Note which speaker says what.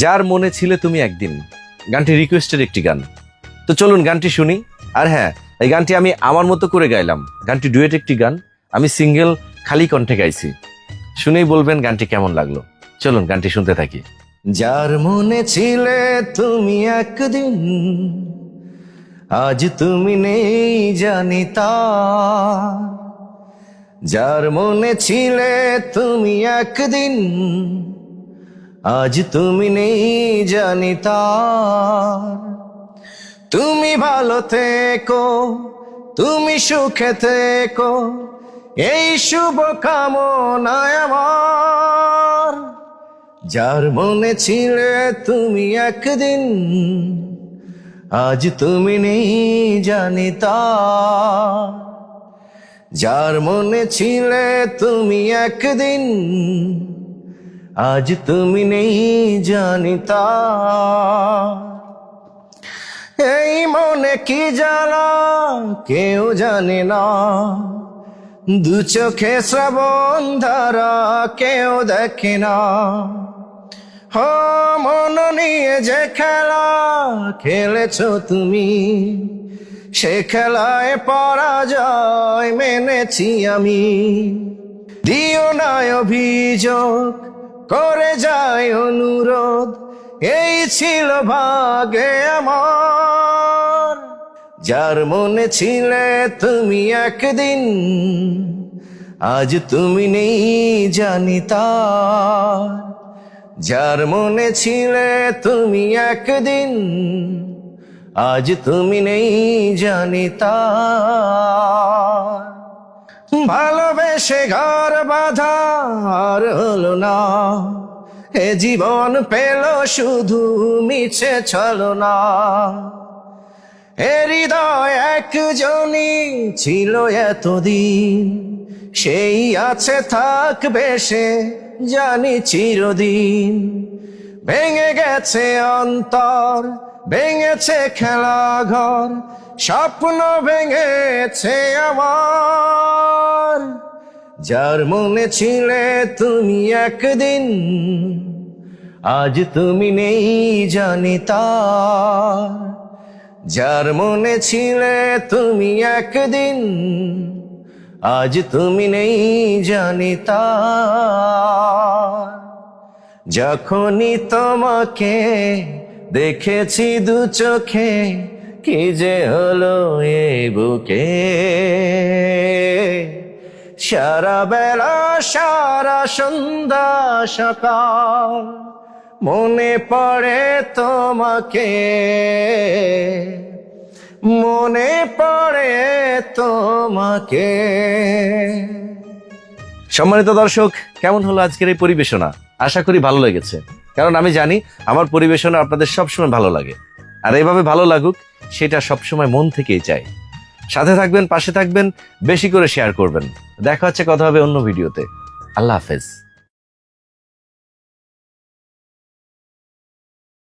Speaker 1: যার মনে ছিলে তুমি একদিন, গানটি রিকোয়েস্টের একটি গান। তো চলুন গানটি শুনি। আর হ্যাঁ, এই গানটি আমি আমার মতো করে গাইলাম। গানটি ডুয়েট একটি গান, আমি সিঙ্গেল খালি কণ্ঠে গাইছি। শুনেই বলবেন গানটি কেমন লাগলো। চলুন গানটি শুনতে থাকি। যার মনে ছিলে তুমি একদিন, আজ তুমি নেই জানি তার। যার মনে ছিলে তুমি একদিন, আজ তুমি নেই জানি তার। তুমি ভালো থেকো, তুমি সুখে থেকো, এই শুভ কামনায় আমার। যার মনে ছিলে তুমি একদিন, আজ তুমি নেই জানি তার। যার মনে ছিলে তুমি একদিন, আজ তুমি নেই জানি তার। এই মনে কি জ্বালা কেউ জানে না, দু চোখে শ্রাবণ ধারা কেউ দেখে না। হো মন নিয়ে যে খেলা খেলেছ তুমি, সে খেলায় পরাজয় মেনেছি আমি। দিও না অভিযোগ, করে যায় অনুরোধ, এই ছিল ভাগে আমার। যার মনে ছিলে তুমি একদিন, আজ তুমি নেই জানি তার। যার মনে ছিলে তুমি একদিন, আজ তুমি নেই জানি তার। ভালোবেসে ঘর বাঁধা আর হলো না, এ জীবন পেল শুধু মিছে ছলনা। এ হৃদয় একজনই ছিল এতদিন, সেই আছে থাকবে সে জানি চিরদিন। ভেঙে গেছে অন্তর, ভেঙেছে খেলাঘর, স্বপ্ন ভেঙেছে আমার। যার মনে ছিলে তুমি একদিন, আজ তুমি নেই জানি তার। যার মনে ছিলে তুমি একদিন, আজ তুমি নেই জানি তার। যখনই তোমাকে দেখেছি দু চোখে, কি যে হলো এ বুকে। সারা বেলা সারা সন্ধ্যা সকাল মনে পড়ে তোমাকে, মনে পড়ে তোমাকে। সম্মানিত দর্শক, কেমন হলো আজকের এই পরিবেশনা? আশা করি ভালো লেগেছে, কারণ আমি জানি আমার পরিবেশনা আপনাদের সবসময় ভালো লাগে। আর এইভাবে ভালো লাগুক সেটা সবসময় মন থেকেই চাই। সাথে থাকবেন, পাশে থাকবেন, বেশি করে শেয়ার করবেন। দেখা হচ্ছে, কথা হবে অন্য ভিডিওতে। আল্লাহ হাফেজ।